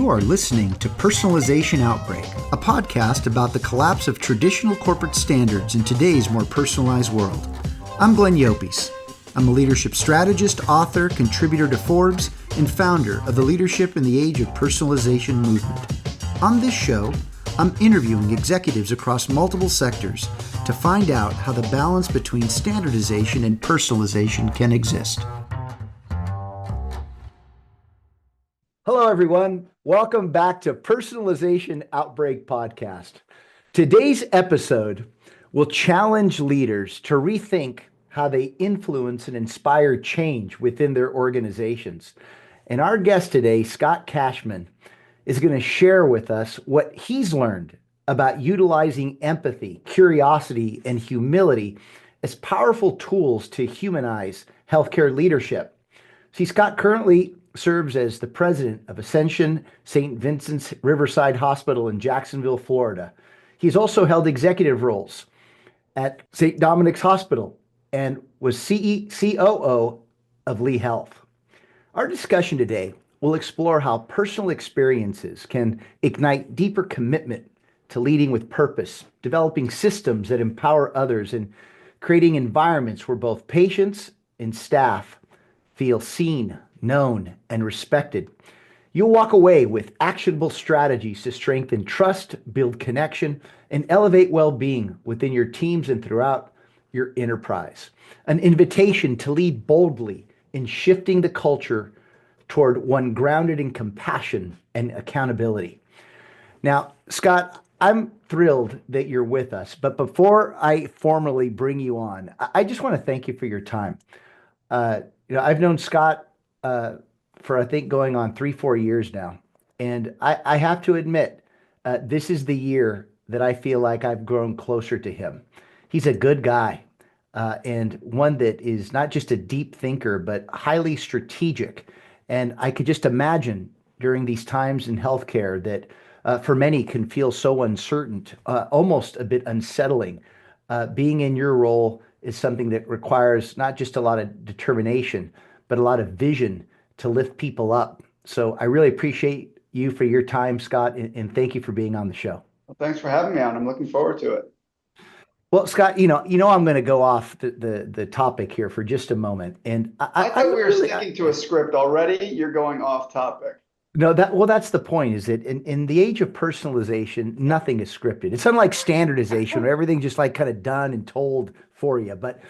You are listening to Personalization Outbreak, a podcast about the collapse of traditional corporate standards in today's more personalized world. I'm Llopis. I'm a leadership strategist, author, contributor to Forbes, and founder of the Leadership in the Age of Personalization movement. On this show, I'm interviewing executives across multiple sectors to find out how the balance between standardization and personalization can exist. Hello, everyone. Welcome back to Personalization Outbreak Podcast. Today's episode will challenge leaders to rethink how they influence and inspire change within their organizations. And our guest today, Scott Kashman, is going to share with us what he's learned about utilizing empathy, curiosity, and humility as powerful tools to humanize healthcare leadership. See, Scott currently serves as the president of Ascension St. Vincent's Riverside Hospital in Jacksonville, Florida. He's also held executive roles at St. Dominic's Hospital and was COO of Lee Health. Our discussion today will explore how personal experiences can ignite deeper commitment to leading with purpose, developing systems that empower others, and creating environments where both patients and staff feel seen, known, and respected. You'll walk away with actionable strategies to strengthen trust, build connection, and elevate well-being within your teams and throughout your enterprise. An invitation to lead boldly in shifting the culture toward one grounded in compassion and accountability. Now, Scott, I'm thrilled that you're with us, but before I formally bring you on, I just want to thank you for your time. I've known Scott for I think going on 3-4 years now. And I have to admit, this is the year that I feel like I've grown closer to him. He's a good guy and one that is not just a deep thinker, but highly strategic. And I could just imagine during these times in healthcare that for many can feel so uncertain, almost a bit unsettling. Being in your role is something that requires not just a lot of determination, but a lot of vision to lift people up. So I really appreciate you for your time, Scott, and thank you for being on the show. Well, thanks for having me on. I'm looking forward to it. Well, Scott, I'm going to go off the topic here for just a moment. And I thought we were sticking to a script already. You're going off topic. No, that's the point, is that in the age of personalization, nothing is scripted. It's unlike standardization where everything's just like kind of done and told for you. But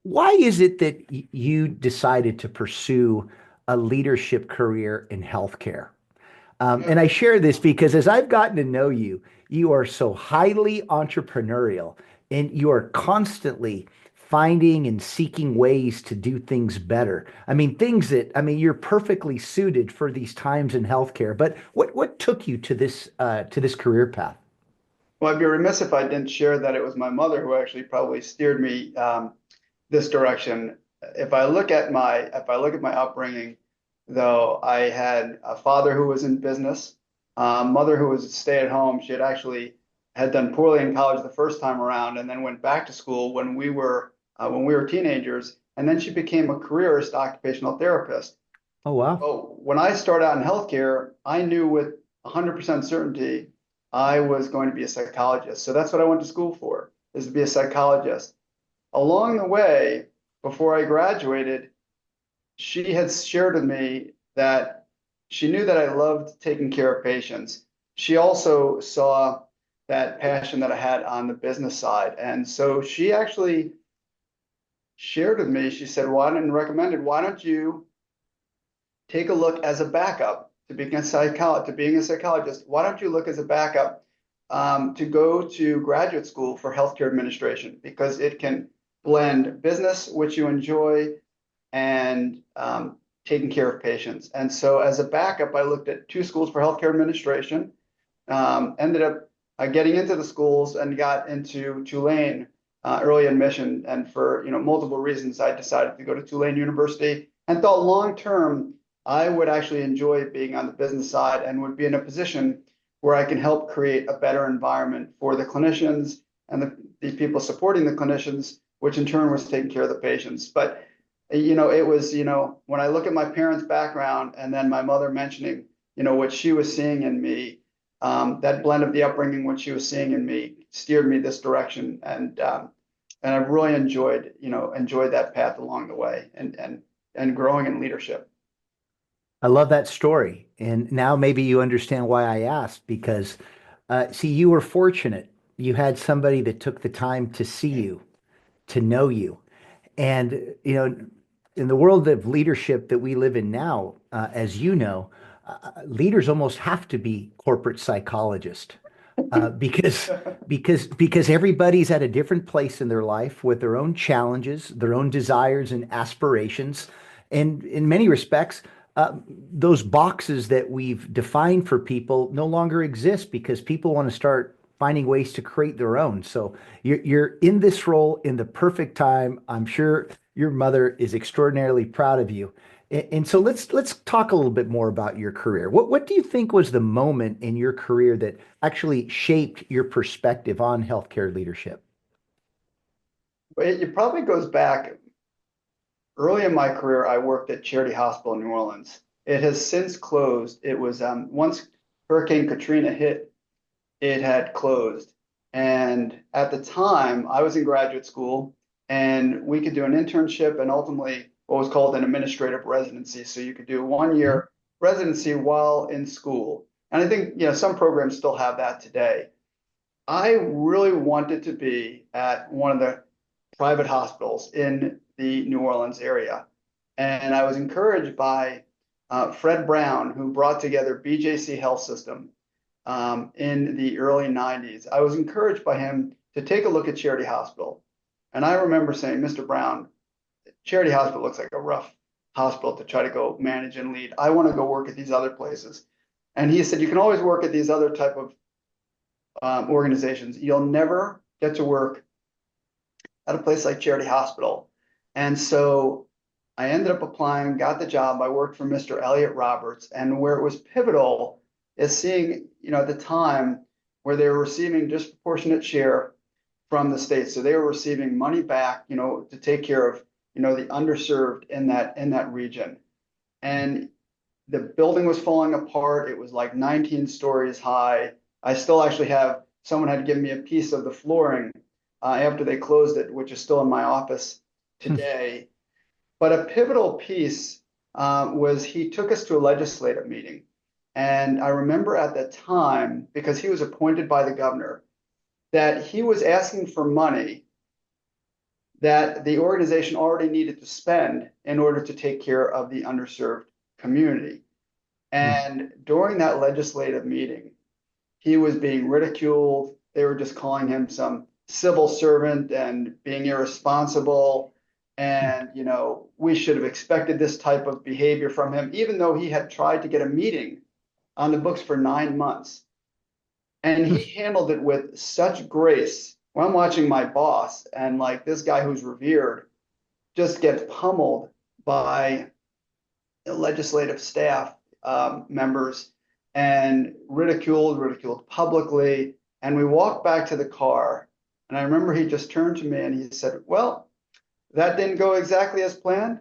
why is it that you decided to pursue a leadership career in healthcare? And I share this because as I've gotten to know you, you are so highly entrepreneurial and you are constantly finding and seeking ways to do things better. You're perfectly suited for these times in healthcare. But what took you to this career path? Well, I'd be remiss if I didn't share that it was my mother who actually probably steered me this direction. If I look at my upbringing, though, I had a father who was in business, mother who was stay at home. She had done poorly in college the first time around, and then went back to school when we were teenagers, and then she became a careerist occupational therapist. Oh, wow. So when I started out in healthcare, I knew with 100% certainty I was going to be a psychologist. So that's what I went to school for, is to be a psychologist. Along the way, before I graduated, she had shared with me that she knew that I loved taking care of patients. She also saw that passion that I had on the business side. And so she actually shared with me, she said, why don't you take a look as a backup to being a psychologist? Why don't you look as a backup to go to graduate school for healthcare administration? Because it can blend business, which you enjoy, and taking care of patients. And so as a backup, I looked at 2 schools for healthcare administration, ended up getting into the schools and got into Tulane early admission. And for multiple reasons, I decided to go to Tulane University and thought long term I would actually enjoy being on the business side and would be in a position where I can help create a better environment for the clinicians and the people supporting the clinicians, which in turn was taking care of the patients. But it was when I look at my parents' background and then my mother mentioning what she was seeing in me, that blend of the upbringing, what she was seeing in me, steered me this direction, and I've really enjoyed that path along the way, and growing in leadership. I love that story. And now maybe you understand why I asked, because see, you were fortunate. You had somebody that took the time to see you, to know you. And, in the world of leadership that we live in now, as you know, leaders almost have to be corporate psychologists, because everybody's at a different place in their life with their own challenges, their own desires and aspirations, and in many respects, those boxes that we've defined for people no longer exist because people want to start finding ways to create their own. So you're in this role in the perfect time. I'm sure your mother is extraordinarily proud of you. And so let's talk a little bit more about your career. What do you think was the moment in your career that actually shaped your perspective on healthcare leadership? But it probably goes back early in my career. I worked at Charity Hospital in New Orleans. It has since closed. It was once Hurricane Katrina hit, it had closed. And at the time, I was in graduate school, and we could do an internship and ultimately what was called an administrative residency. So you could do 1 year residency while in school. And I think, some programs still have that today. I really wanted to be at one of the private hospitals in the New Orleans area. And I was encouraged by Fred Brown, who brought together BJC Health System in the early 90s. I was encouraged by him to take a look at Charity Hospital. And I remember saying, Mr. Brown, Charity Hospital looks like a rough hospital to try to go manage and lead. I want to go work at these other places. And he said, you can always work at these other type of organizations. You'll never get to work at a place like Charity Hospital. And so I ended up applying, got the job. I worked for Mr. Elliot Roberts, and where it was pivotal is seeing, at the time where they were receiving disproportionate share from the state. So they were receiving money back, to take care of, the underserved in that region. And the building was falling apart. It was like 19 stories high. I still actually have, someone had given me a piece of the flooring after they closed it, which is still in my office today. But a pivotal piece was he took us to a legislative meeting. And I remember at the time, because he was appointed by the governor, that he was asking for money that the organization already needed to spend in order to take care of the underserved community. And during that legislative meeting, he was being ridiculed. They were just calling him some civil servant and being irresponsible. And, we should have expected this type of behavior from him, even though he had tried to get a meeting on the books for 9 months. And he handled it with such grace. When I'm watching my boss and like this guy who's revered just gets pummeled by legislative staff members and ridiculed publicly. And we walked back to the car. And I remember he just turned to me and he said, well, that didn't go exactly as planned.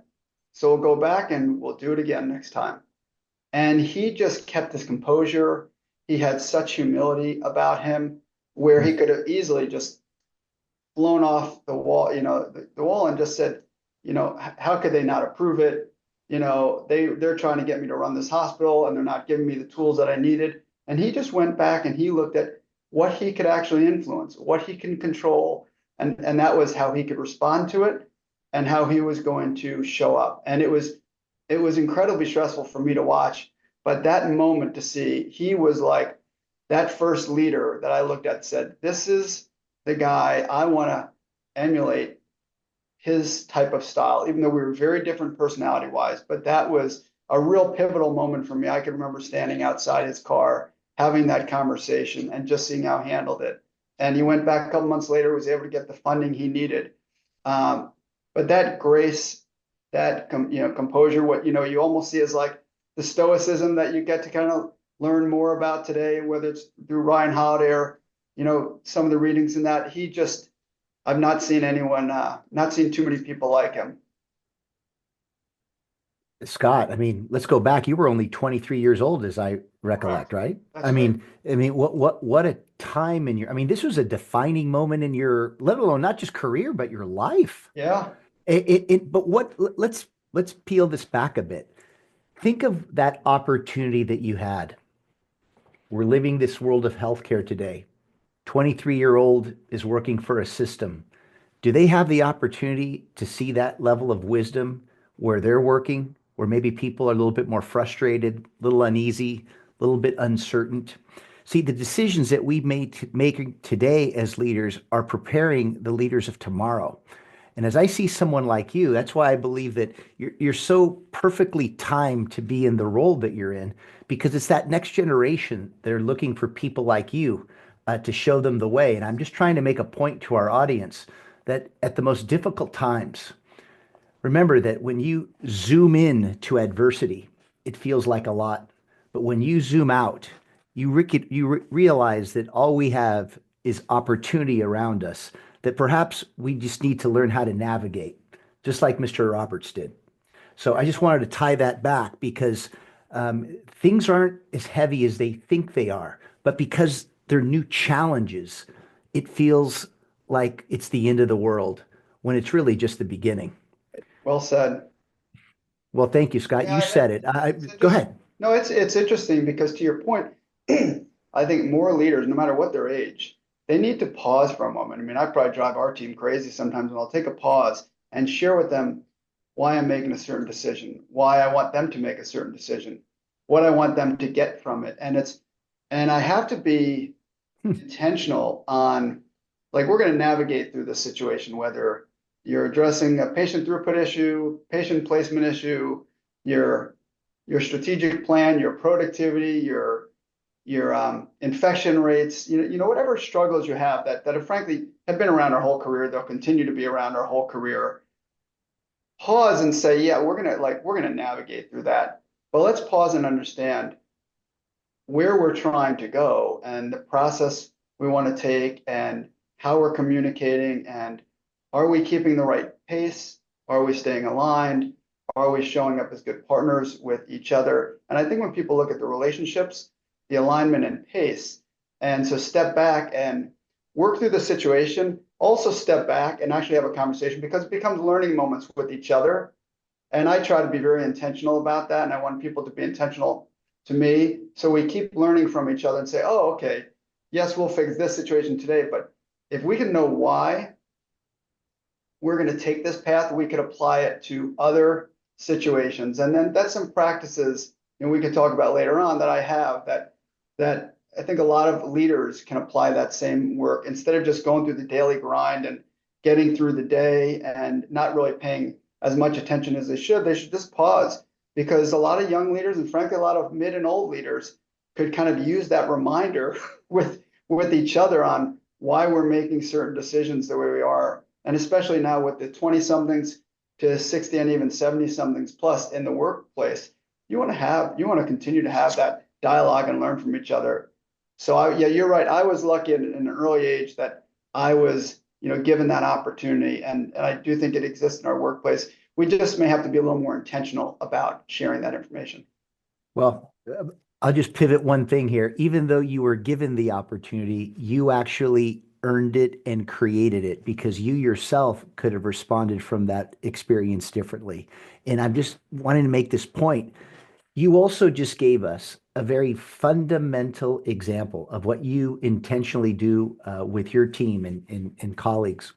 So we'll go back and we'll do it again next time. And he just kept his composure. He had such humility about him where he could have easily just blown off the wall, the wall and just said, how could they not approve it? They're trying to get me to run this hospital and they're not giving me the tools that I needed. And he just went back and he looked at what he could actually influence, what he can control. And that was how he could respond to it and how he was going to show up. And it was incredibly stressful for me to watch. But that moment to see, he was like that first leader that I looked at said, this is the guy I want to emulate his type of style, even though we were very different personality wise. But that was a real pivotal moment for me. I can remember standing outside his car, having that conversation and just seeing how he handled it. And he went back a couple months later, was able to get the funding he needed. But that grace, that composure, what you almost see as like the stoicism that you get to kind of learn more about today, whether it's through Ryan Holiday or some of the readings in that. I've not seen anyone, not seen too many people like him. Scott, I mean, let's go back. You were only 23 years old, as I recollect, Correct. right? That's right. What a time in your, I mean, this was a defining moment in your, let alone not just career, but your life. Yeah. But let's peel this back a bit. Think of that opportunity that you had. We're living this world of healthcare today. 23-year-old is working for a system. Do they have the opportunity to see that level of wisdom where they're working, where maybe people are a little bit more frustrated, a little uneasy, a little bit uncertain? See, the decisions that we make today as leaders are preparing the leaders of tomorrow. And as I see someone like you, that's why I believe that you're so perfectly timed to be in the role that you're in, because it's that next generation. They're looking for people like you to show them the way. And I'm just trying to make a point to our audience that at the most difficult times, remember that when you zoom in to adversity, it feels like a lot. But when you zoom out, you realize that all we have is opportunity around us, that perhaps we just need to learn how to navigate, just like Mr. Roberts did. So I just wanted to tie that back because things aren't as heavy as they think they are, but because they're new challenges, it feels like it's the end of the world when it's really just the beginning. Well said. Well, thank you, Scott. You Yeah, said it. it's Go interesting. ahead. No, it's interesting because to your point, I think more leaders, no matter what their age, they need to pause for a moment. I mean, I probably drive our team crazy sometimes, and I'll take a pause and share with them why I'm making a certain decision, why I want them to make a certain decision, what I want them to get from it. And I have to be intentional on, like, we're going to navigate through this situation, whether you're addressing a patient throughput issue, patient placement issue, your your strategic plan, your productivity, your infection rates, whatever struggles you have that have frankly have been around our whole career, they'll continue to be around our whole career. Pause and say, yeah, we're gonna navigate through that. But let's pause and understand where we're trying to go and the process we want to take and how we're communicating and are we keeping the right pace? Are we staying aligned? Are we showing up as good partners with each other? And I think when people look at the relationships, the alignment and pace, and so step back and work through the situation, also step back and actually have a conversation because it becomes learning moments with each other. And I try to be very intentional about that. And I want people to be intentional to me. So we keep learning from each other and say, oh, okay, yes, we'll fix this situation today. But if we can know why we're going to take this path, we could apply it to other situations. And then that's some practices, we could talk about later on that I have that I think a lot of leaders can apply that same work instead of just going through the daily grind and getting through the day and not really paying as much attention as they should. They should just pause because a lot of young leaders and frankly a lot of mid and old leaders could kind of use that reminder with each other on why we're making certain decisions the way we are. And especially now with the 20 somethings to 60 and even 70 somethings plus in the workplace, you want to continue to have that dialogue and learn from each other. So yeah, you're right. I was lucky in an early age that I was, given that opportunity, and I do think it exists in our workplace. We just may have to be a little more intentional about sharing that information. Well, I'll just pivot one thing here. Even though you were given the opportunity, you actually earned it and created it because you yourself could have responded from that experience differently. And I'm just wanting to make this point. You also just gave us a very fundamental example of what you intentionally do with your team and colleagues.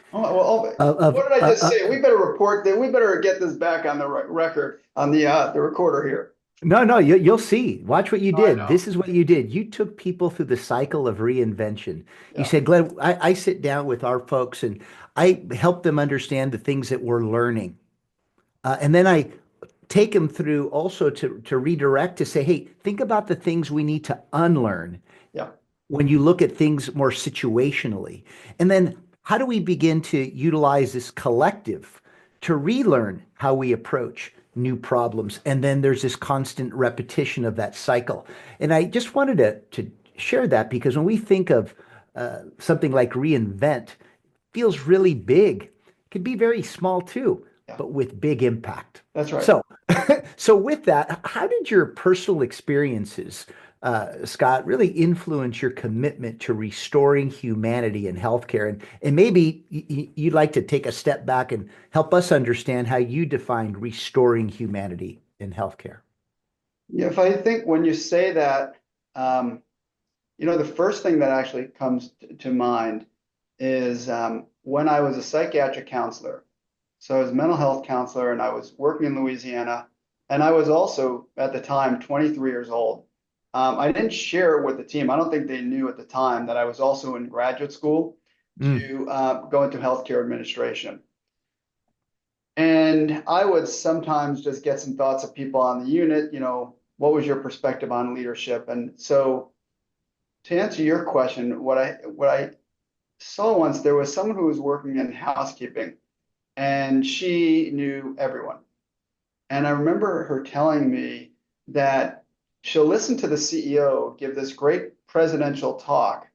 What Of did I just say? We better report that. We better get this back on the record on the recorder here. No, no, you'll see. Watch what you I did. know. This is what you did. You took people through the cycle of reinvention. You Yeah. said, Glenn, I sit down with our folks and I help them understand the things that we're learning. And then I take them through also to redirect to say, hey, think about the things we need to unlearn Yeah. when you look at things more situationally. And then how do we begin to utilize this collective to relearn how we approach new problems? And then there's this constant repetition of that cycle. And I just wanted to share that because when we think of something like reinvent, it feels really big. It can be very small too. but with big impact. That's right. So, so with that, how did your personal experiences, Scott, really influence your commitment to restoring humanity in healthcare? And maybe you'd like to take a step back and help us understand how you defined restoring humanity in healthcare. Yeah, if I think when you say that, um, the first thing that actually comes to mind is when I was a psychiatric counselor. So I was a mental health counselor and I was working in Louisiana. And I was also at the time 23 years old. I didn't share it with the team. I don't think they knew at the time that I was also in graduate school Mm, to go into healthcare administration. And I would sometimes just get some thoughts of people on the unit, what was your perspective on leadership? And so to answer your question, what I saw once, there was someone who was working in housekeeping and she knew everyone. And I remember her telling me that she'll listen to the CEO give this great presidential talk.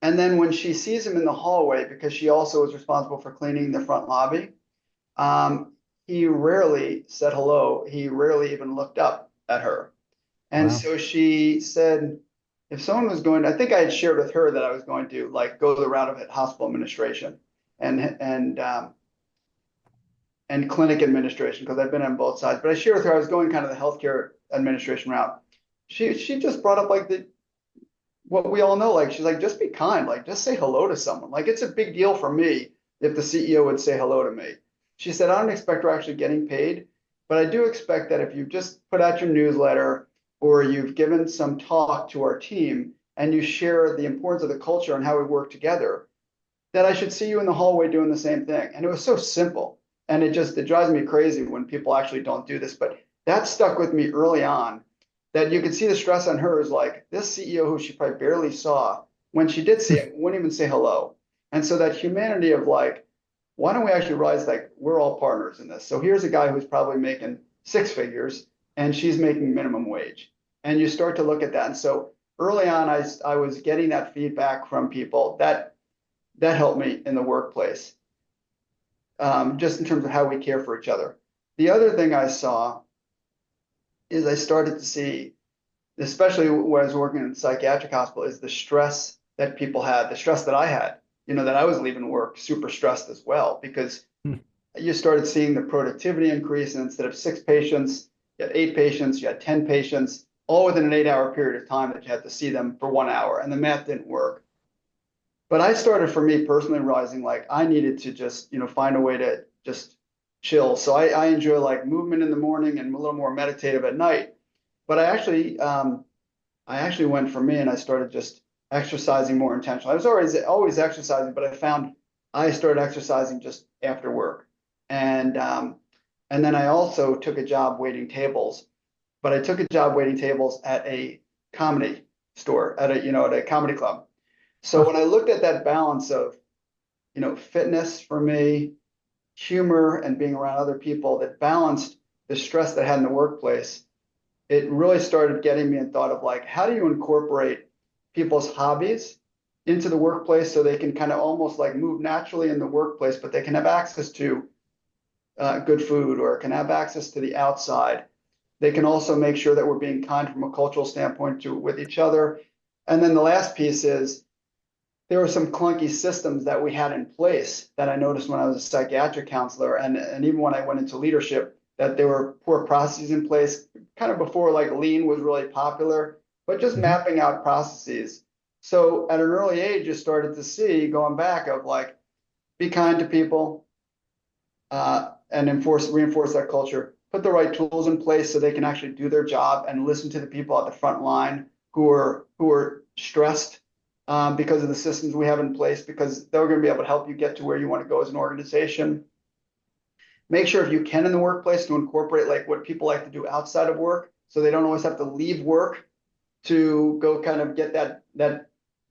And then when she sees him in the hallway, because she also was responsible for cleaning the front lobby, um, he rarely said hello. He rarely even looked up at her. And wow. so she said, if someone was going, I think I had shared with her that I was going to like go the route of hospital administration and and um, and clinic administration because I've been on both sides. But I shared with her I was going kind of the healthcare administration route. She just brought up like the what we all know, like she's like, just be kind, like just say hello to someone. Like it's a big deal for me if the CEO would say hello to me. She said, I don't expect her actually getting paid, but I do expect that if you've just put out your newsletter or you've given some talk to our team and you share the importance of the culture and how we work together, that I should see you in the hallway doing the same thing. And it was so simple. And it drives me crazy when people actually don't do this. But that stuck with me early on that you could see the stress on her is like this CEO who she probably barely saw, when she did see it, wouldn't even say hello. And so that humanity of like, why don't we actually realize like we're all partners in this? So here's a guy who's probably making six figures and she's making minimum wage. And you start to look at that. And so early on, I was getting that feedback from people that helped me in the workplace, just in terms of how we care for each other. The other thing I saw is I started to see, especially when I was working in a psychiatric hospital, is the stress that people had, the stress that I had, that I was leaving work super stressed as well, because Hmm. you started seeing the productivity increase. And instead of six patients, you had eight patients, you had 10 patients, all within an 8 hour period of time that you had to see them for 1 hour. And the math didn't work. But I started for me personally realizing like I needed to just, find a way to just chill. So I enjoy like movement in the morning and a little more meditative at night. But I actually went for me and I started just exercising more intentionally. I was always exercising, but I found I started exercising just after work. And then I also took a job waiting tables, but I took a job waiting tables at a comedy store, at a comedy club. So Huh. when I looked at that balance of, fitness for me, humor, and being around other people that balanced the stress that I had in the workplace, it really started getting me in thought of like, how do you incorporate people's hobbies into the workplace so they can kind of almost like move naturally in the workplace, but they can have access to good food or can have access to the outside. They can also make sure that we're being kind from a cultural standpoint with each other. And then the last piece is there were some clunky systems that we had in place that I noticed when I was a psychiatric counselor and even when I went into leadership, that there were poor processes in place kind of before like lean was really popular, but just Mhm. mapping out processes. So at an early age, you started to see going back of like, be kind to people, and reinforce that culture, put the right tools in place so they can actually do their job and listen to the people at the front line who are stressed, because of the systems we have in place, because they're going to be able to help you get to where you want to go as an organization. Make sure if you can in the workplace to incorporate like what people like to do outside of work, so they don't always have to leave work to go kind of get that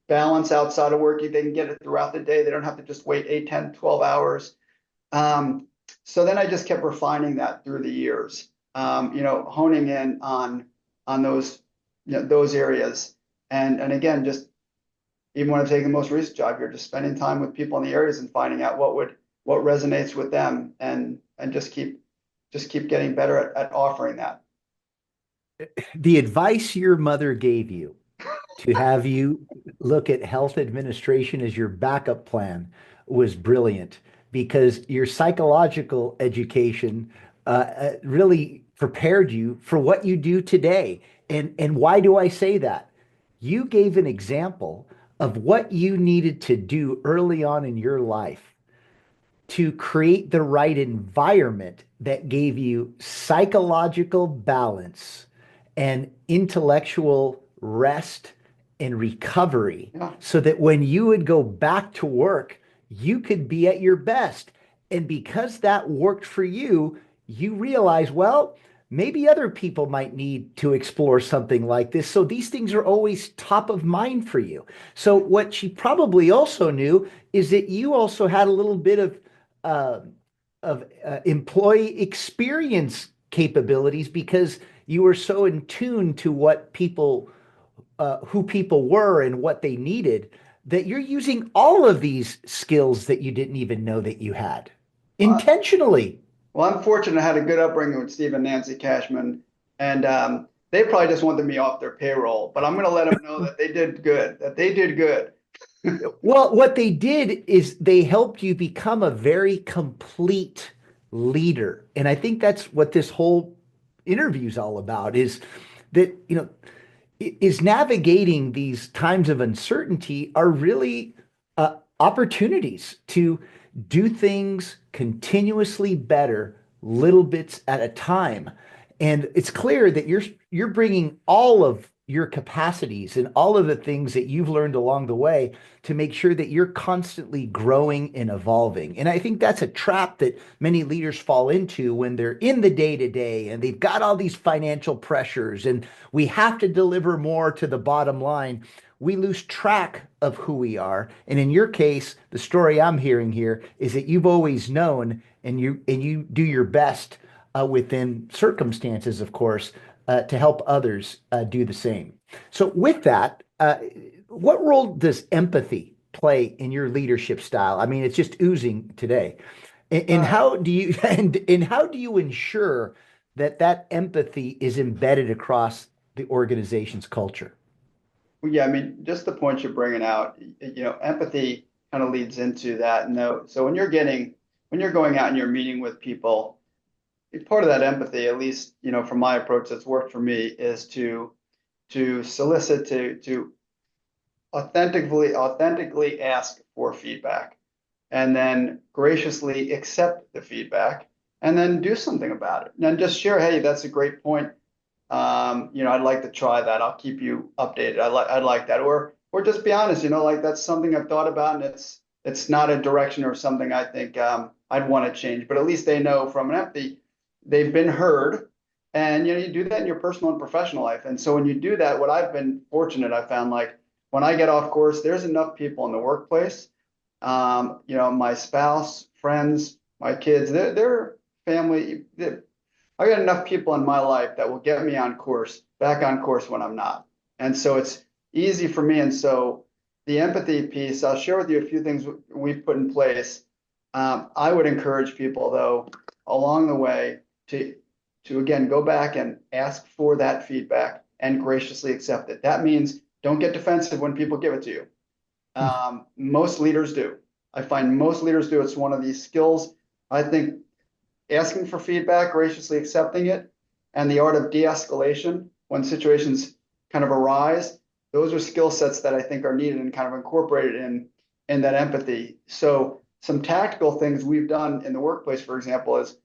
balance outside of work. They can get it throughout the day. They don't have to just wait 8, 10, 12 hours. Um, so then I just kept refining that through the years, honing in on those, those areas. And again, just even when I'm taking the most recent job here, just spending time with people in the areas and finding out what resonates with them, and just keep getting better at offering that. The advice your mother gave you to have you look at health administration as your backup plan was brilliant because your psychological education really prepared you for what you do today. And why do I say that? You gave an example of what you needed to do early on in your life to create the right environment that gave you psychological balance and intellectual rest and recovery Yeah. so that when you would go back to work, you could be at your best. And because that worked for you, you realize, well, maybe other people might need to explore something like this. So these things are always top of mind for you. So what she probably also knew is that you also had a little bit uh, employee experience capabilities because you were so in tune to what people, who people were and what they needed, that you're using all of these skills that you didn't even know that you had Well, intentionally. well, I'm fortunate I had a good upbringing with Steve and Nancy Cashman, and they probably just wanted me off their payroll. But I'm going to let them know that they did good, that they did good. Well, what they did is they helped you become a very complete leader. And I think that's what this whole interview is all about is that, is navigating these times of uncertainty are really opportunities to do things continuously better, little bits at a time. And it's clear that you're bringing all of your capacities and all of the things that you've learned along the way to make sure that you're constantly growing and evolving. And I think that's a trap that many leaders fall into when they're in the day to day and they've got all these financial pressures and we have to deliver more to the bottom line. We lose track of who we are. And in your case, the story I'm hearing here is that you've always known and you do your best within circumstances, of course, to help others do the same. So, with that, what role does empathy play in your leadership style? I mean, it's just oozing today. And Uh, how do you and how do you ensure that that empathy is embedded across the organization's culture? yeah, I mean, just the point you're bringing out, empathy kind of leads into that. No, so when you're going out and you're meeting with people, part of that empathy, at least, from my approach that's worked for me, is to solicit, to authentically ask for feedback, and then graciously accept the feedback, and then do something about it. And then just share, hey, that's a great point. I'd like to try that. I'll keep you updated. I'd like that. Or just be honest, like that's something I've thought about, and it's not a direction or something I think I'd want to change. But at least they know from an empathy, they've been heard. And you do that in your personal and professional life. And so when you do that, what I've been fortunate, I found, like when I get off course, there's enough people in the workplace, my spouse, friends, my kids, their family. I got enough people in my life that will get me on course, back on course when I'm not. And so it's easy for me. And so the empathy piece, I'll share with you a few things we've put in place. I would encourage people, though, along the way to again go back and ask for that feedback and graciously accept it. That means don't get defensive when people give it to you. Most leaders do. I find most leaders do. It's one of these skills. I think asking for feedback, graciously accepting it, and the art of de-escalation when situations kind of arise, those are skill sets that I think are needed and kind of incorporated in that empathy. So some tactical things we've done in the workplace, for example, is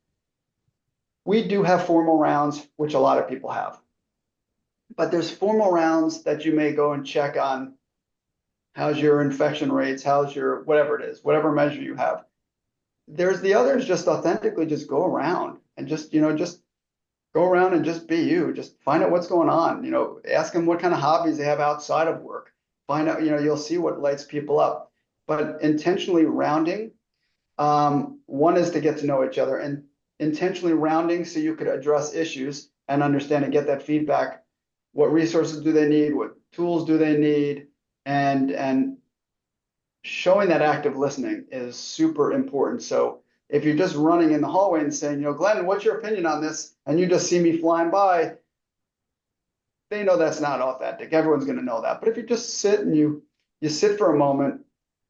we do have formal rounds, which a lot of people have. But there's formal rounds that you may go and check on. How's your infection rates? How's your whatever it is, whatever measure you have. There's the others, just authentically just go around and just go around and just be you. Just find out what's going on. Ask them what kind of hobbies they have outside of work. Find out, you'll see what lights people up. But intentionally rounding, one is to get to know each other, and intentionally rounding so you could address issues and understand and get that feedback. What resources do they need? What tools do they need? And showing that active listening is super important. So if you're just running in the hallway and saying, Glenn, what's your opinion on this? And you just see me flying by, they know that's not authentic. Everyone's going to know that. But if you just sit and you sit for a moment,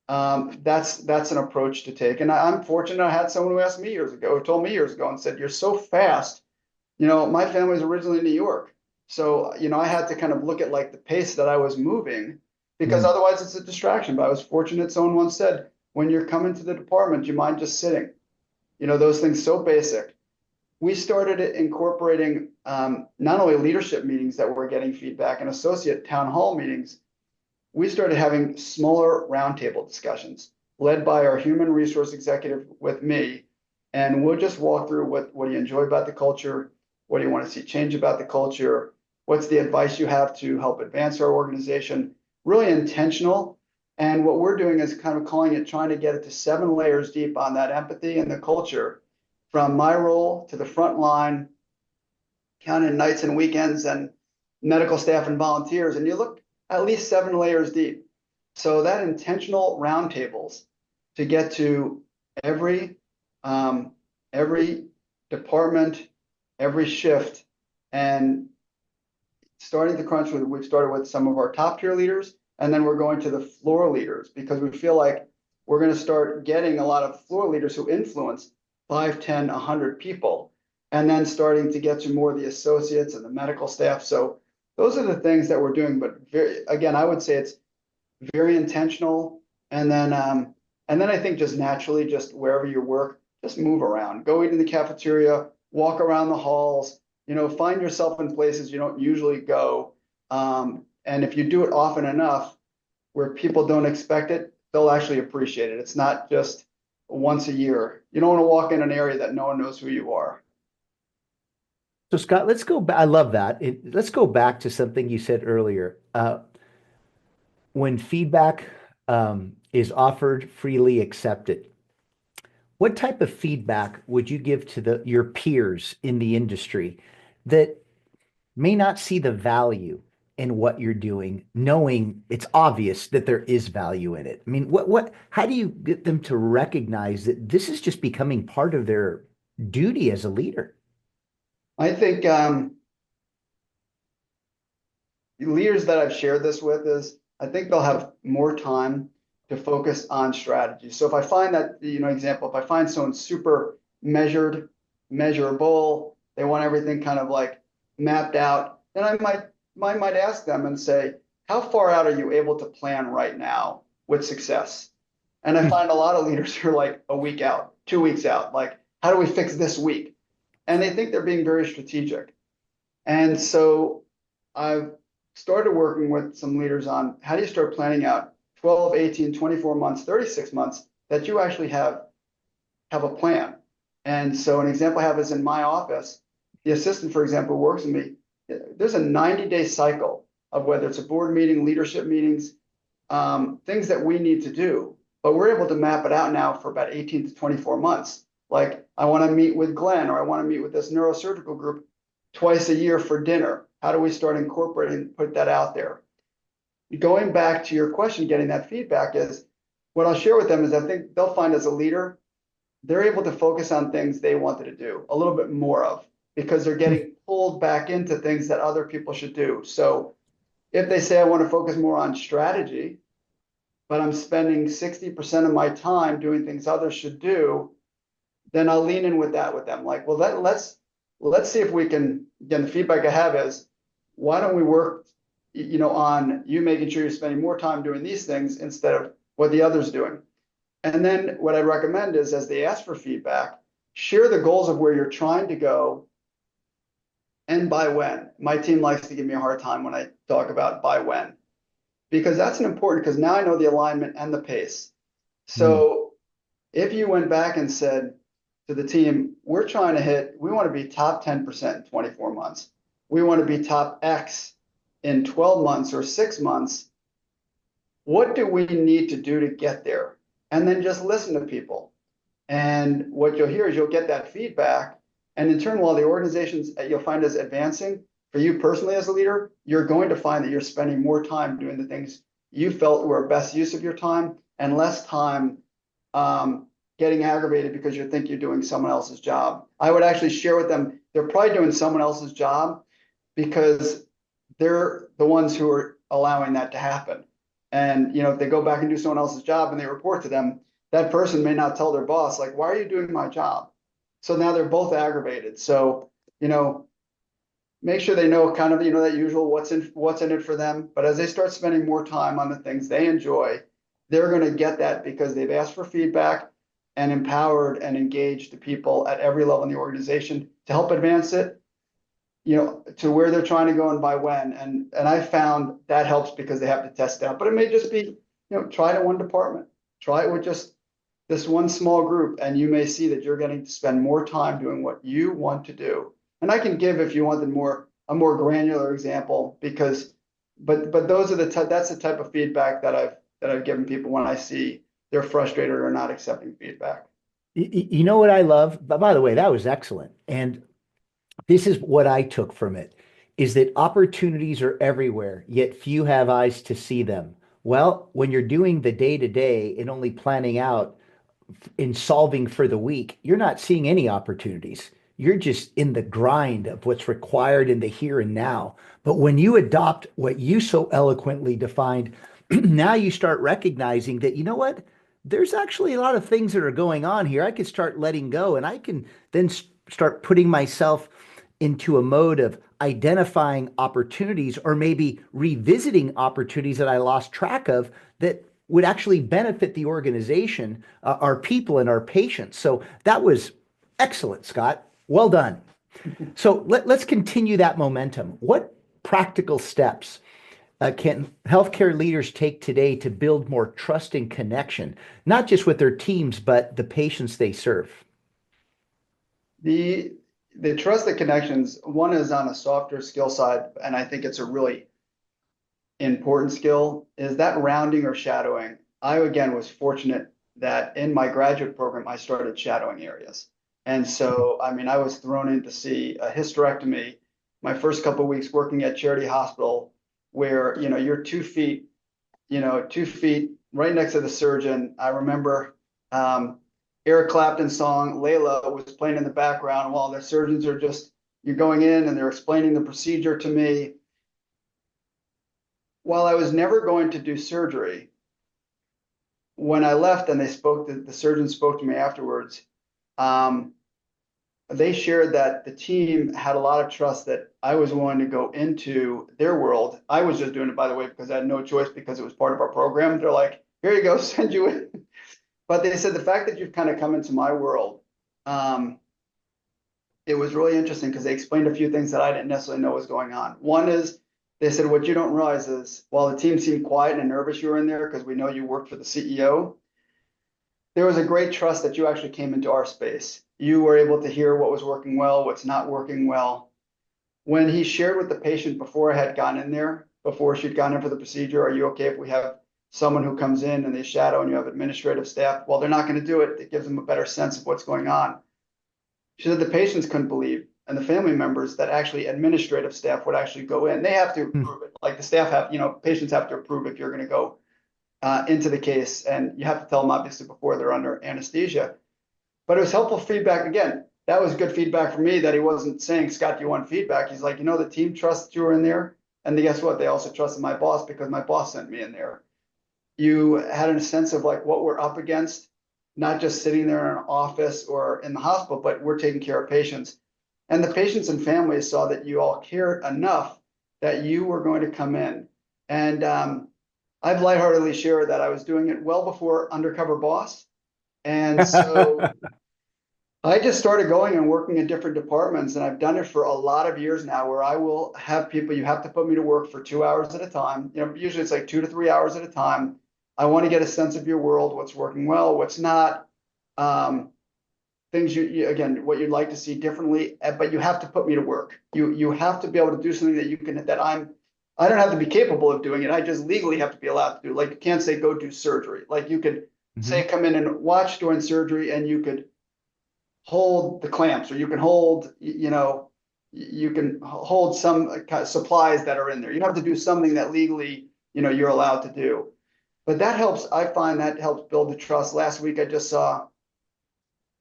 that's an approach to take. And I'm fortunate I had someone who asked me years ago, who told me years ago and said, you're so fast. My family's originally in New York. So, I had to kind of look at like the pace that I was moving because otherwise it's a distraction. But I was fortunate. Someone once said, when you're coming to the department, do you mind just sitting? Those things so basic. We started incorporating not only leadership meetings that were getting feedback and associate town hall meetings. We started having smaller roundtable discussions led by our human resource executive with me. And we'll just walk through what do you enjoy about the culture? What do you want to see change about the culture? What's the advice you have to help advance our organization? Really intentional. And what we're doing is kind of calling it, trying to get it to 7 layers deep on that empathy and the culture, from my role to the front line, counting nights and weekends and medical staff and volunteers. And you look at least 7 layers deep. So that intentional roundtables to get to every department, every shift, and starting to crunch with, we've started with some of our top tier leaders, and then we're going to the floor leaders because we feel like we're going to start getting a lot of floor leaders who influence 5, 10, 100 people, and then starting to get to more of the associates and the medical staff. So those are the things that we're doing. But again, I would say it's very intentional. And then I think just naturally, just wherever you work, just move around, go eat in the cafeteria, walk around the halls, find yourself in places you don't usually go. And if you do it often enough where people don't expect it, they'll actually appreciate it. It's not just once a year. You don't want to walk in an area that no one knows who you are. So Scott, let's go back. I love that. Let's go back to something you said earlier. When feedback is offered, freely accepted, what type of feedback would you give to your peers in the industry that may not see the value in what you're doing, knowing it's obvious that there is value in it? I mean, how do you get them to recognize that this is just becoming part of their duty as a leader? I think leaders that I've shared this with is I think they'll have more time to focus on strategy. So if I find that, example, if I find someone super measured, measurable, they want everything kind of like mapped out, then I might ask them and say, how far out are you able to plan right now with success? And I find a lot of leaders are like a week out, 2 weeks out, like, how do we fix this week? And they think they're being very strategic. And so I've started working with some leaders on how do you start planning out 12, 18, 24 months, 36 months that you actually have a plan. And so an example I have is in my office, the assistant, for example, works with me. There's a 90-day cycle of whether it's a board meeting, leadership meetings, things that we need to do. But we're able to map it out now for about 18 to 24 months. Like, I want to meet with Glenn, or I want to meet with this neurosurgical group twice a year for dinner. How do we start incorporating, put that out there? Going back to your question, getting that feedback is what I'll share with them is I think they'll find as a leader, they're able to focus on things they wanted to do a little bit more of because they're getting pulled back into things that other people should do. So if they say, I want to focus more on strategy, but I'm spending 60% of my time doing things others should do, then I'll lean in with them. Like, well, let's see if we can, again, the feedback I have is, why don't we work, on you making sure you're spending more time doing these things instead of what the other's doing. And then what I recommend is, as they ask for feedback, share the goals of where you're trying to go and by when. My team likes to give me a hard time when I talk about by when, because that's an important, because now I know the alignment and the pace. So if you went back and said to the team, we want to be top 10% in 24 months. We want to be top X in 12 months or 6 months. What do we need to do to get there? And then just listen to people. And what you'll hear is you'll get that feedback. And in turn, while the organizations you'll find is advancing, for you personally as a leader, you're going to find that you're spending more time doing the things you felt were best use of your time and less time getting aggravated because you think you're doing someone else's job. I would actually share with them, they're probably doing someone else's job because they're the ones who are allowing that to happen. And if they go back and do someone else's job and they report to them, that person may not tell their boss, like, why are you doing my job? So now they're both aggravated. So, make sure they know kind of, that usual what's in it for them. But as they start spending more time on the things they enjoy, they're going to get that because they've asked for feedback and empowered and engaged the people at every level in the organization to help advance it, to where they're trying to go and by when. And I found that helps because they have to test out. But it may just be, try it in one department, try it with just this one small group, and you may see that you're getting to spend more time doing what you want to do. And I can give, if you want, a more granular example, but that's the type of feedback that I've given people when I see they're frustrated or not accepting feedback. You know what I love? By the way, that was excellent. And this is what I took from it, is that opportunities are everywhere, yet few have eyes to see them. Well, when you're doing the day to day and only planning out in solving for the week, you're not seeing any opportunities. You're just in the grind of what's required in the here and now. But when you adopt what you so eloquently defined, now you start recognizing that, you know what? There's actually a lot of things that are going on here. I can start letting go, and I can then start putting myself into a mode of identifying opportunities or maybe revisiting opportunities that I lost track of that would actually benefit the organization, our people, and our patients. So that was excellent, Scott. Well done. So let's continue that momentum. What practical steps can healthcare leaders take today to build more trust and connection, not just with their teams, but the patients they serve? The trusted connections, one is on a softer skill side, and I think it's a really important skill, is that rounding or shadowing. I, again, was fortunate that in my graduate program, I started shadowing areas. And so, I mean, I was thrown in to see a hysterectomy my first couple of weeks working at Charity Hospital, where, you're 2 feet, 2 feet right next to the surgeon. I remember Eric Clapton's song Layla was playing in the background while the surgeons are you're going in and they're explaining the procedure to me. While I was never going to do surgery, when I left and the surgeon spoke to me afterwards, they shared that the team had a lot of trust that I was willing to go into their world. I was just doing it, by the way, because I had no choice because it was part of our program. They're like, here you go, send you in. But they said the fact that you've kind of come into my world, it was really interesting because they explained a few things that I didn't necessarily know was going on. One is, they said, what you don't realize is while the team seemed quiet and nervous you were in there because we know you worked for the CEO, there was a great trust that you actually came into our space. You were able to hear what was working well, what's not working well. When he shared with the patient before I had gone in there, before she'd gone in for the procedure, are you okay if we have someone who comes in and they shadow and you have administrative staff? Well, they're not going to do it. It gives them a better sense of what's going on. She said the patients couldn't believe, and the family members, that actually administrative staff would actually go in. They have to approve it. Like the staff patients have to approve if you're going to go into the case, and you have to tell them obviously before they're under anesthesia. But it was helpful feedback. Again, that was good feedback for me that he wasn't saying, Scott, do you want feedback? He's like, the team trusts you were in there. And guess what? They also trusted my boss because my boss sent me in there. You had a sense of like what we're up against, not just sitting there in an office or in the hospital, but we're taking care of patients. And the patients and families saw that you all cared enough that you were going to come in. And I've lightheartedly shared that I was doing it well before Undercover Boss. And so I just started going and working in different departments, and I've done it for a lot of years now, where I will have people, you have to put me to work for 2 hours at a time. Usually it's like 2 to 3 hours at a time. I want to get a sense of your world, what's working well, what's not, things again, what you'd like to see differently, but you have to put me to work. You have to be able to do something I don't have to be capable of doing it. I just legally have to be allowed to do. Like, you can't say go do surgery. Like, you could say come in and watch during surgery, and you could hold the clamps, or you can hold, you can hold some supplies that are in there. You have to do something that legally, you're allowed to do. But that helps. I find that helps build the trust. Last week, I just saw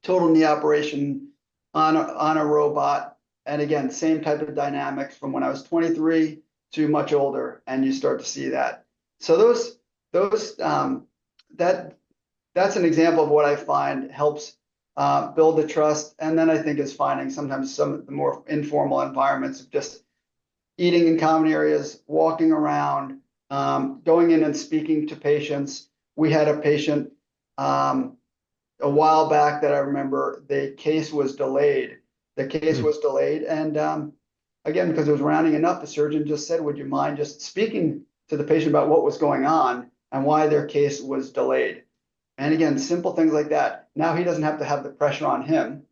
total knee operation on a robot. And again, same type of dynamics from when I was 23 to much older, and you start to see that. So those that that's an example of what I find helps build the trust. And then I think is finding sometimes some of the more informal environments of just eating in common areas, walking around, going in and speaking to patients. We had a patient a while back that I remember the case was delayed. The case Mm. was delayed. And again, because it was rounding enough, the surgeon just said, would you mind just speaking to the patient about what was going on and why their case was delayed? And again, simple things like that. Now he doesn't have to have the pressure on him.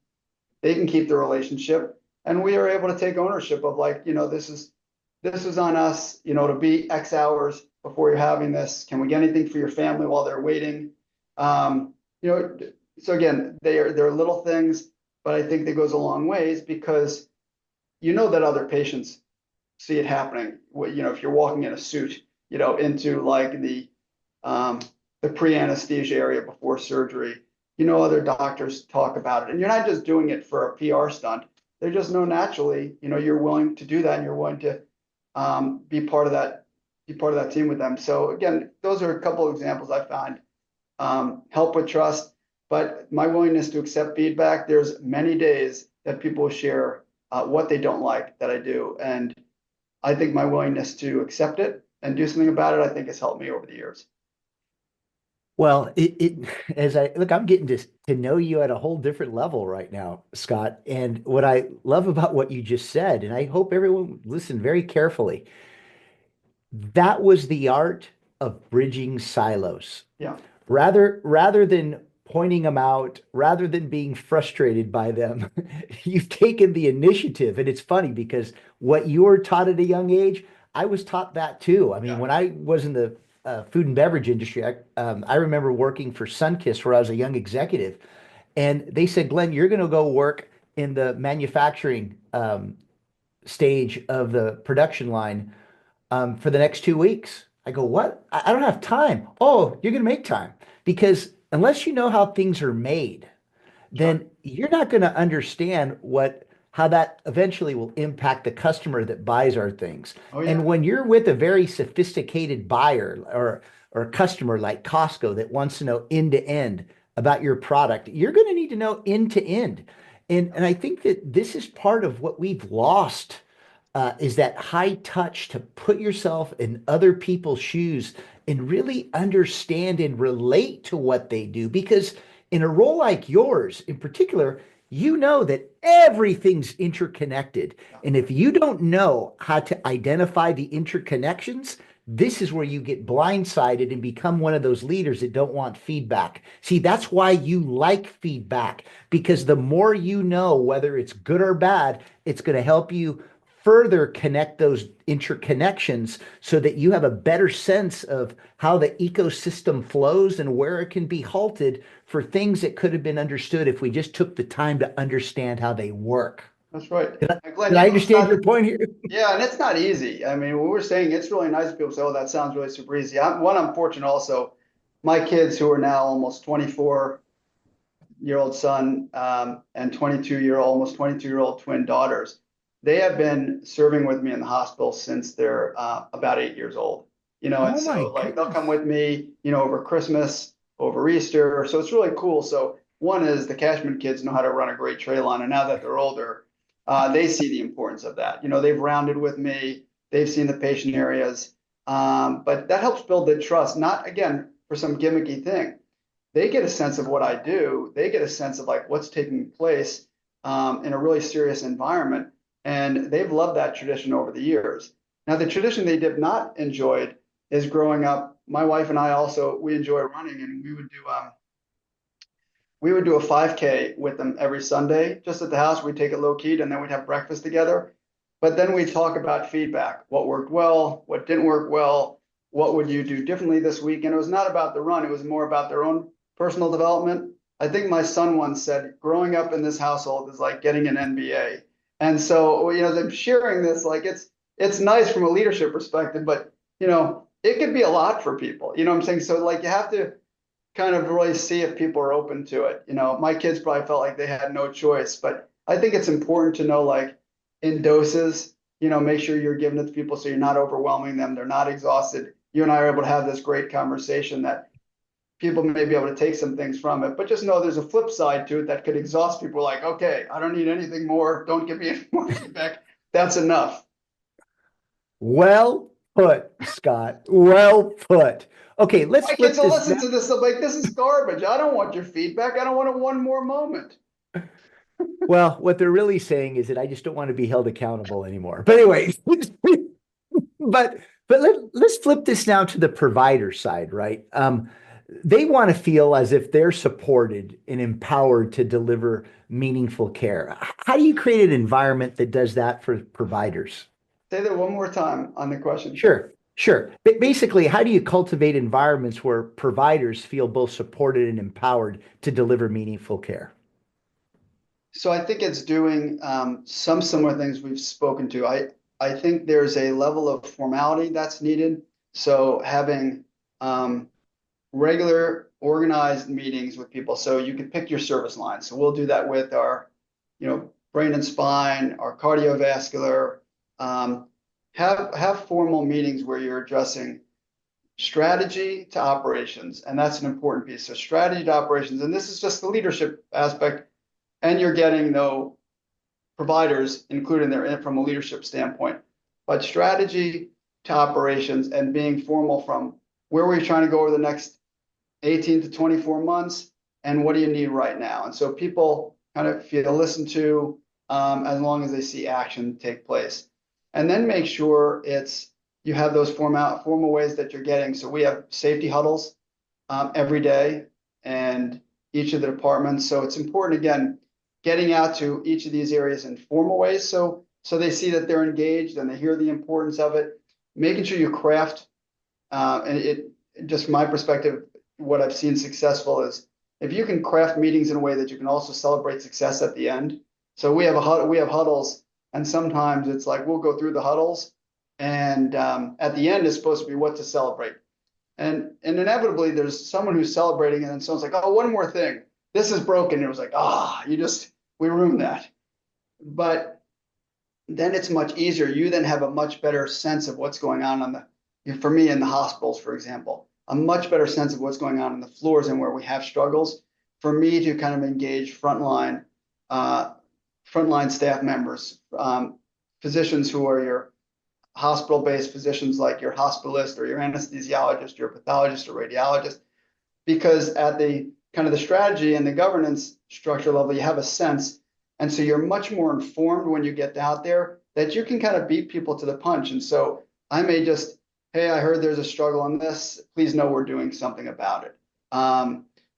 They can keep the relationship. And we are able to take ownership of like, this is on us, to be X hours before you're having this. Can we get anything for your family while they're waiting? Um, you know, so again, they're little things, but I think that goes a long ways because that other patients see it happening. If you're walking in a suit, into like the pre-anesthesia area before surgery, other doctors talk about it, and you're not just doing it for a PR stunt. They just know naturally, you're willing to do that, and you're willing to be part of that team with them. So again, those are a couple of examples I find help with trust. But my willingness to accept feedback, there's many days that people share what they don't like that I do. And I think my willingness to accept it and do something about it, I think has helped me over the years. Well, as I look, I'm getting to know you at a whole different level right now, Scott. And what I love about what you just said, and I hope everyone listened very carefully, that was the art of bridging silos. Yeah. Rather than pointing them out, rather than being frustrated by them, you've taken the initiative. And it's funny because what you were taught at a young age, I was taught that too. I mean, Yeah. when I was in the food and beverage industry, I remember working for Sunkist where I was a young executive, and they said, Glenn, you're going to go work in the manufacturing stage of the production line for the next 2 weeks. I go, what? I don't have time. Oh, you're going to make time because unless you know how things are made, Sure. then you're not going to understand how that eventually will impact the customer that buys our things. Oh And yeah. when you're with a very sophisticated buyer or customer like Costco that wants to know end to end about your product, you're going to need to know end to end. And I think that this is part of what we've lost is that high touch to put yourself in other people's shoes and really understand and relate to what they do. Because in a role like yours, in particular, you know that everything's interconnected. Yeah. And if you don't know how to identify the interconnections, this is where you get blindsided and become one of those leaders that don't want feedback. See, that's why you like feedback, because the more you know, whether it's good or bad, it's going to help you further connect those interconnections so that you have a better sense of how the ecosystem flows and where it can be halted for things that could have been understood if we just took the time to understand how they work. That's right. Did I, And Glenn, did I it's understand not. your point here? Yeah, and it's not easy. I mean, when we're saying it's really nice, people say, "Oh, that sounds really super easy." I'm fortunate also. My kids, who are now almost 24-year-old son and almost 22-year-old twin daughters, they have been serving with me in the hospital since they're about 8 years old. And Oh my so like they'll come goodness. with me, over Christmas, over Easter. So it's really cool. So one is the Cashman kids know how to run a great trail line, and now that they're older, they see the importance of that. They've rounded with me, they've seen the patient areas, but that helps build the trust. Not again for some gimmicky thing, they get a sense of what I do. They get a sense of like what's taking place in a really serious environment. And they've loved that tradition over the years. Now, the tradition they did not enjoy is growing up. My wife and I also, we enjoy running, and we would do a 5K with them every Sunday just at the house. We'd take it low key and then we'd have breakfast together. But then we'd talk about feedback, what worked well, what didn't work well, what would you do differently this week? And it was not about the run, it was more about their own personal development. I think my son once said, growing up in this household is like getting an MBA. And so, as I'm sharing this, like it's nice from a leadership perspective, but it could be a lot for people. You know what I'm saying? So like you have to kind of really see if people are open to it. You know, my kids probably felt like they had no choice, but I think it's important to know like in doses, make sure you're giving it to people so you're not overwhelming them. They're not exhausted. You and I are able to have this great conversation that people may be able to take some things from it, but just know there's a flip side to it that could exhaust people like, okay, I don't need anything more. Don't give me any more feedback. That's enough. Well put, Scott. Well put. Okay, let's My kids flip will this now. listen to this. They're like, this is garbage. I don't want your feedback. I don't want it one more moment. Well, what they're really saying is that I just don't want to be held accountable anymore. But anyway, but let's flip this now to the provider side, right? They want to feel as if they're supported and empowered to deliver meaningful care. How do you create an environment that does that for providers? Say that one more time on the question. Sure, sure. But basically, how do you cultivate environments where providers feel both supported and empowered to deliver meaningful care? So I think it's doing some similar things we've spoken to. I think there's a level of formality that's needed. So having regular organized meetings with people. So you can pick your service line. So we'll do that with our, brain and spine, our cardiovascular. Have formal meetings where you're addressing strategy to operations, and that's an important piece. So strategy to operations, and this is just the leadership aspect, and you're getting no providers included there from a leadership standpoint, but strategy to operations and being formal from where we're trying to go over the next 18 to 24 months, and what do you need right now? And so people kind of feel listened to as long as they see action take place. And then make sure you have those formal ways that you're getting. So we have safety huddles every day and each of the departments. So it's important, again, getting out to each of these areas in formal ways. So they see that they're engaged and they hear the importance of it, making sure you craft, and just from my perspective, what I've seen successful is if you can craft meetings in a way that you can also celebrate success at the end. So we have huddles, and sometimes it's like we'll go through the huddles, and at the end is supposed to be what to celebrate. And inevitably there's someone who's celebrating, and then someone's like, oh, one more thing. This is broken. And it was like, we ruined that. But then it's much easier. You then have a much better sense of what's going on for me in the hospitals, for example, a much better sense of what's going on the floors and where we have struggles. For me to kind of engage frontline staff members, physicians who are your hospital-based physicians, like your hospitalist or your anesthesiologist, your pathologist or radiologist, because at the kind of the strategy and the governance structure level, you have a sense. And so you're much more informed when you get out there that you can kind of beat people to the punch. And so I may just, hey, I heard there's a struggle on this. Please know we're doing something about it.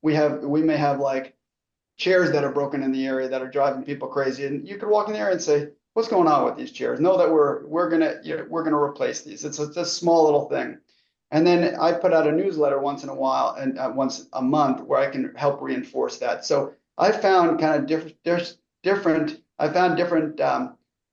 We may have like chairs that are broken in the area that are driving people crazy. And you could walk in there and say, what's going on with these chairs? Know that we're gonna replace these. It's a small little thing. And then I put out a newsletter once in a while and once a month where I can help reinforce that. So I found kind of different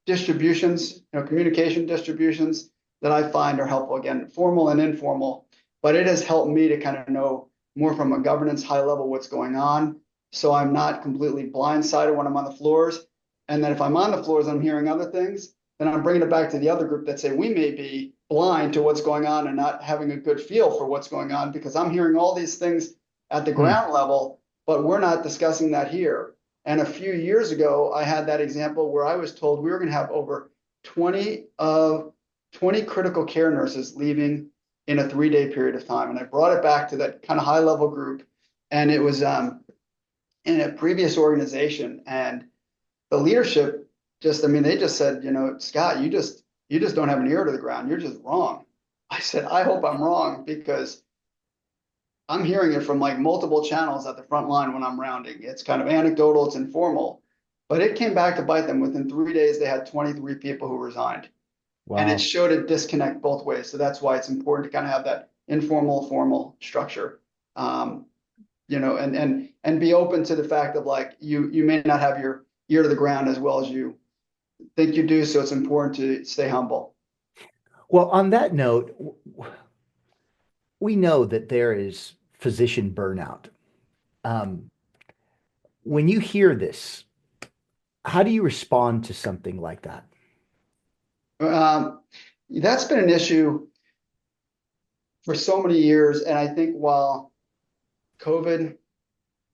distributions, communication distributions that I find are helpful, again, formal and informal, but it has helped me to kind of know more from a governance high level what's going on. So I'm not completely blindsided when I'm on the floors. And then if I'm on the floors and I'm hearing other things, then I'm bringing it back to the other group that say we may be blind to what's going on and not having a good feel for what's going on because I'm hearing all these things at the ground level, but we're not discussing that here. And a few years ago, I had that example where I was told we were going to have over 20 critical care nurses leaving in a 3-day period of time. And I brought it back to that kind of high level group. And it was in a previous organization. And the leadership they just said, Scott, you just don't have an ear to the ground. You're just wrong. I said, I hope I'm wrong because I'm hearing it from like multiple channels at the front line when I'm rounding. It's kind of anecdotal, it's informal, but it came back to bite them. Within 3 days, they had 23 people who resigned. And it Wow. showed a disconnect both ways. So that's why it's important to kind of have that informal, formal structure. And be open to the fact of like you may not have your ear to the ground as well as you think you do. So it's important to stay humble. Well, on that note, we know that there is physician burnout. Um, when you hear this, how do you respond to something like that? Um, that's been an issue for so many years, and I think while COVID,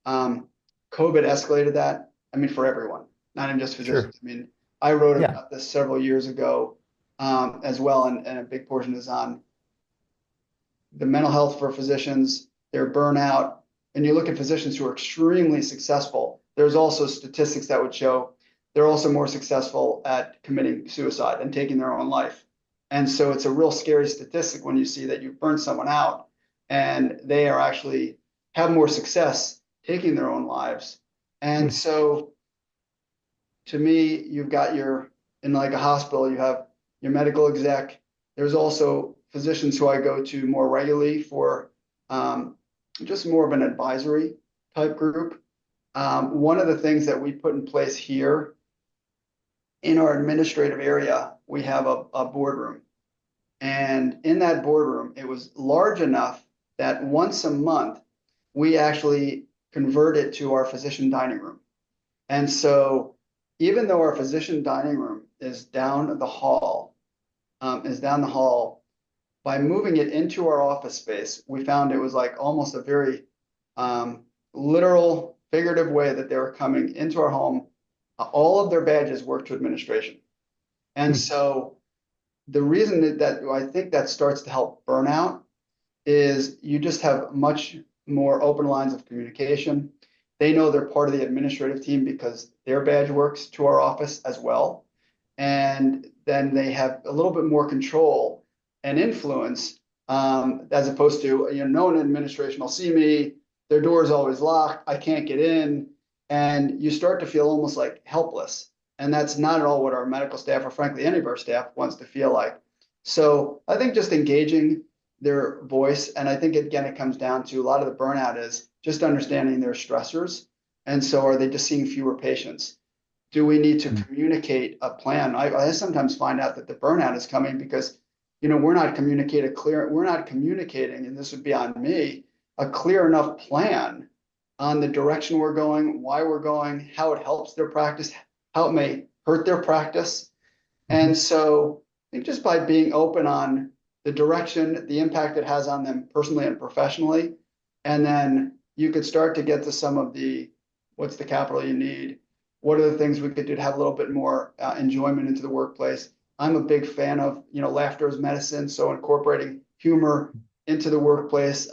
um, COVID escalated that. I mean, for everyone, not even just Sure. physicians. I mean, I wrote Yeah. about this several years ago, as well, and a big portion is on the mental health for physicians, their burnout, and you look at physicians who are extremely successful, there's also statistics that would show they're also more successful at committing suicide and taking their own life. And so it's a real scary statistic when you see that you've burned someone out and they are actually have more success taking their own lives. And Hmm. so to me, you've got your, in like a hospital, you have your medical exec. There's also physicians who I go to more regularly for um, just more of an advisory type group. One of the things that we put in place here in our administrative area, we have a boardroom. And in that boardroom, it was large enough that once a month, we actually convert it to our physician dining room. And so even though our physician dining room is down the hall, by moving it into our office space, we found it was like almost a very literal, figurative way that they were coming into our home. All of their badges work to administration. And Hmm. so the reason that I think that starts to help burnout is you just have much more open lines of communication. They know they're part of the administrative team because their badge works to our office as well. And then they have a little bit more control and influence, as opposed to, no one in administration will see me. Their door is always locked. I can't get in. And you start to feel almost like helpless. And that's not at all what our medical staff, or frankly, any of our staff wants to feel like. So I think just engaging their voice. And I think, again, it comes down to a lot of the burnout is just understanding their stressors. And so are they just seeing fewer patients? Do we need to communicate a plan? I sometimes find out that the burnout is coming because, we're not communicating, and this would be on me, a clear enough plan on the direction we're going, why we're going, how it helps their practice, how it may hurt their practice. Hmm. And so I think just by being open on the direction, the impact it has on them personally and professionally, and then you could start to get to some of the, what's the capital you need? What are the things we could do to have a little bit more enjoyment into the workplace? I'm a big fan of, laughter is medicine. So incorporating humor into the workplace.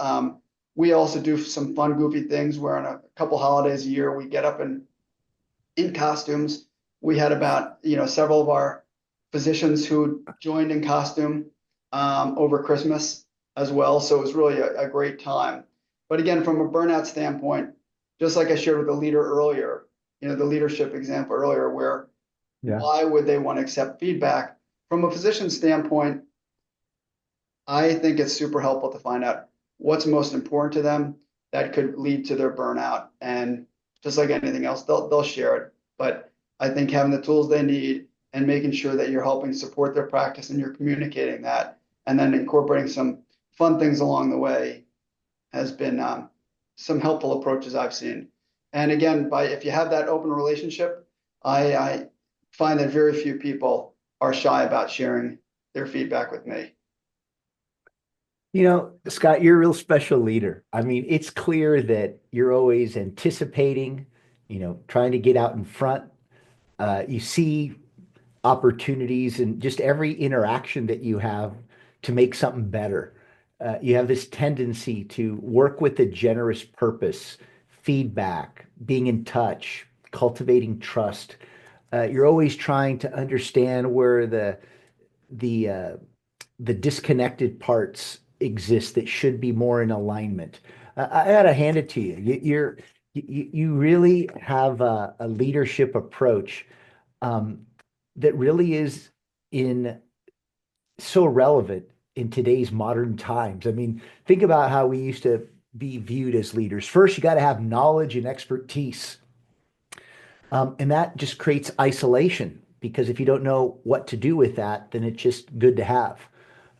We also do some fun, goofy things where on a couple holidays a year, we get up and in costumes. We had about, several of our physicians who joined in costume over Christmas as well. So it was really a great time. But again, from a burnout standpoint, just like I shared with the leader earlier, the leadership example earlier, where Yeah. why would they want to accept feedback? From a physician standpoint, I think it's super helpful to find out what's most important to them that could lead to their burnout. And just like anything else, they'll share it. But I think having the tools they need and making sure that you're helping support their practice and you're communicating that, and then incorporating some fun things along the way has been some helpful approaches I've seen. And again, by if you have that open relationship, I find that very few people are shy about sharing their feedback with me. Scott, you're a real special leader. I mean, it's clear that you're always anticipating, trying to get out in front. You see opportunities and just every interaction that you have to make something better. You have this tendency to work with a generous purpose, feedback, being in touch, cultivating trust. You're always trying to understand where the the disconnected parts exist that should be more in alignment. I gotta hand it to you. You really have a leadership approach um, that really is in so relevant in today's modern times. I mean, think about how we used to be viewed as leaders. First, you got to have knowledge and expertise. And that just creates isolation because if you don't know what to do with that, then it's just good to have.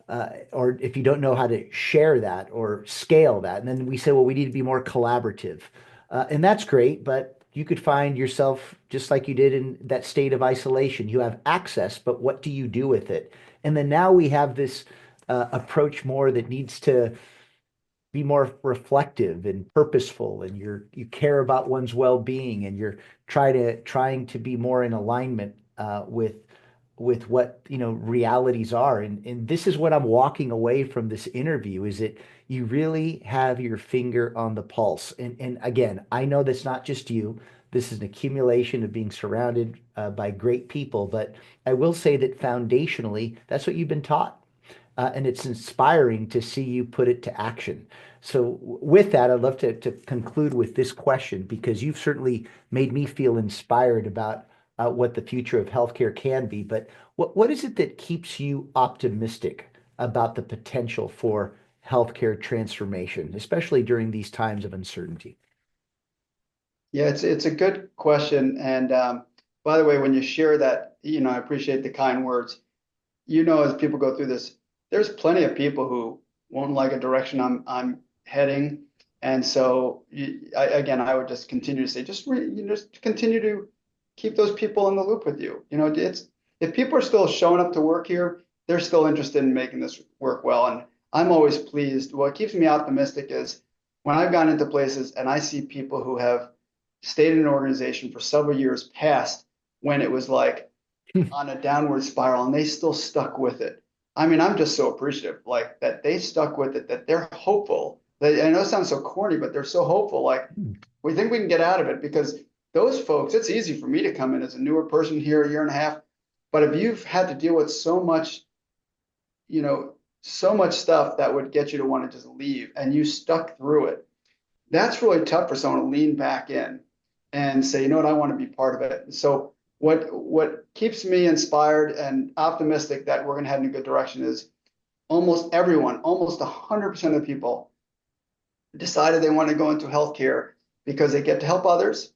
or if you don't know how to share that or scale that. And then we say, well, we need to be more collaborative. And that's great, but you could find yourself just like you did in that state of isolation. You have access, but what do you do with it? And then now we have this approach more that needs to be more reflective and purposeful, and you care about one's well-being, and you're trying to be more in alignment with what realities are. And this is what I'm walking away from this interview, is that you really have your finger on the pulse. And again, I know that's not just you. This is an accumulation of being surrounded by great people, but I will say that foundationally, that's what you've been taught. And it's inspiring to see you put it to action. So, with that, I'd love to conclude with this question, because you've certainly made me feel inspired about what the future of healthcare can be. But what is it that keeps you optimistic about the potential for healthcare transformation, especially during these times of uncertainty? Yeah, it's a good question. And by the way, when you share that, I appreciate the kind words. As people go through this, there's plenty of people who won't like a direction I'm heading. And so again, I would just continue to say, just continue to keep those people in the loop with you. It's if people are still showing up to work here, they're still interested in making this work well. And I'm always pleased. What keeps me optimistic is when I've gone into places and I see people who have stayed in an organization for several years past when it was like on a downward spiral and they still stuck with it. I mean, I'm just so appreciative, like that they stuck with it, that they're hopeful. I know it sounds so corny, but they're so hopeful. Like, we think we can get out of it, because those folks, it's easy for me to come in as a newer person here, a year and a half. But if you've had to deal with so much stuff that would get you to want to just leave, and you stuck through it, that's really tough for someone to lean back in and say, you know what, I want to be part of it. So what keeps me inspired and optimistic that we're going to head in a good direction is almost everyone, almost 100% of the people decided they want to go into healthcare because they get to help others,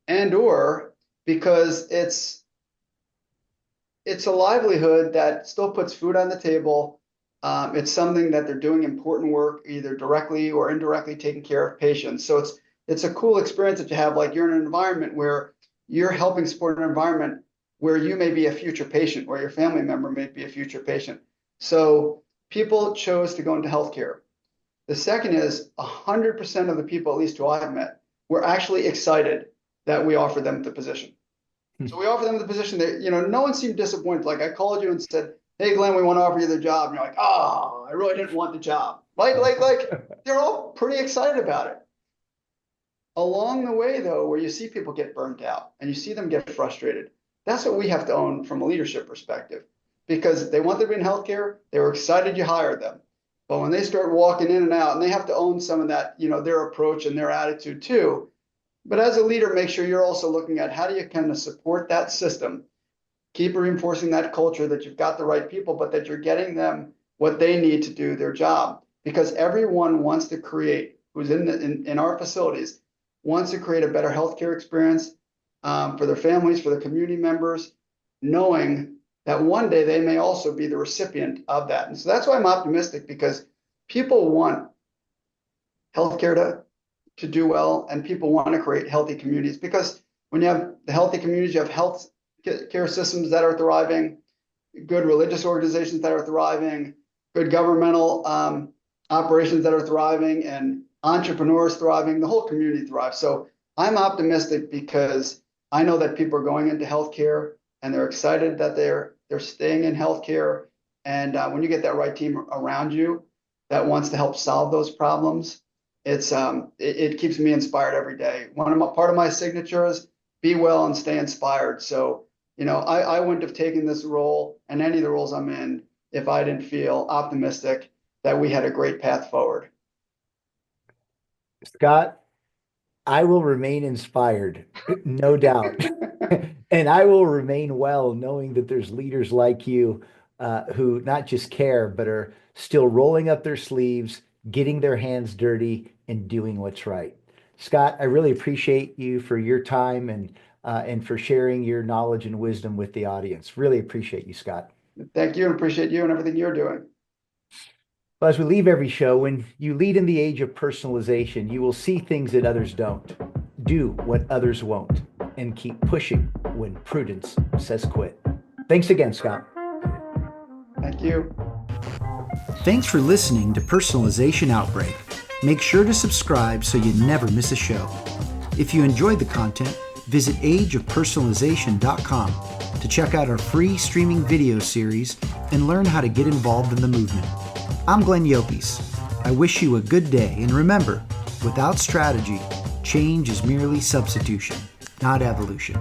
and or because it's a livelihood that still puts food on the table. It's something that they're doing important work, either directly or indirectly taking care of patients. So it's a cool experience that you have. Like, you're in an environment where you're helping support an environment where you may be a future patient, or your family member may be a future patient. So people chose to go into healthcare. The second is 100% of the people, at least who I've met, were actually excited that we offered them the position. So we offered them the position. That, no one seemed disappointed. Like, I called you and said, "Hey, Glenn, we want to offer you the job." And you're like, "Oh, I really didn't want the job." Like they're all pretty excited about it. Along the way, though, where you see people get burnt out and you see them get frustrated, that's what we have to own from a leadership perspective, because they wanted to be in healthcare. They were excited you hired them. But when they start walking in and out, and they have to own some of that, their approach and their attitude too. But as a leader, make sure you're also looking at how do you kind of support that system, keep reinforcing that culture, that you've got the right people, but that you're getting them what they need to do their job. Because everyone wants to create, who's in our facilities, wants to create a better healthcare experience for their families, for their community members, knowing that one day they may also be the recipient of that. And so that's why I'm optimistic, because people want healthcare to do well, and people want to create healthy communities. Because when you have the healthy communities, you have health care systems that are thriving, good religious organizations that are thriving, good governmental operations that are thriving, and entrepreneurs thriving. The whole community thrives. So I'm optimistic because I know that people are going into healthcare and they're excited that they're staying in healthcare. And when you get that right team around you that wants to help solve those problems, it keeps me inspired every day. Part of my signature is be well and stay inspired. So, I wouldn't have taken this role and any of the roles I'm in if I didn't feel optimistic that we had a great path forward. Scott, I will remain inspired, no doubt. And I will remain well, knowing that there's leaders like you who not just care, but are still rolling up their sleeves, getting their hands dirty, and doing what's right. Scott, I really appreciate you for your time and for sharing your knowledge and wisdom with the audience. Really appreciate you, Scott. Thank you, and appreciate you and everything you're doing. Well, as we leave every show, when you lead in the age of personalization, you will see things that others don't, do what others won't, and keep pushing when prudence says quit. Thanks again, Scott. Thank you. Thanks for listening to Personalization Outbreak. Make sure to subscribe so you never miss a show. If you enjoyed the content, visit ageofpersonalization.com to check out our free streaming video series and learn how to get involved in the movement. I'm Glenn Llopis. I wish you a good day, and remember, without strategy, change is merely substitution, not evolution.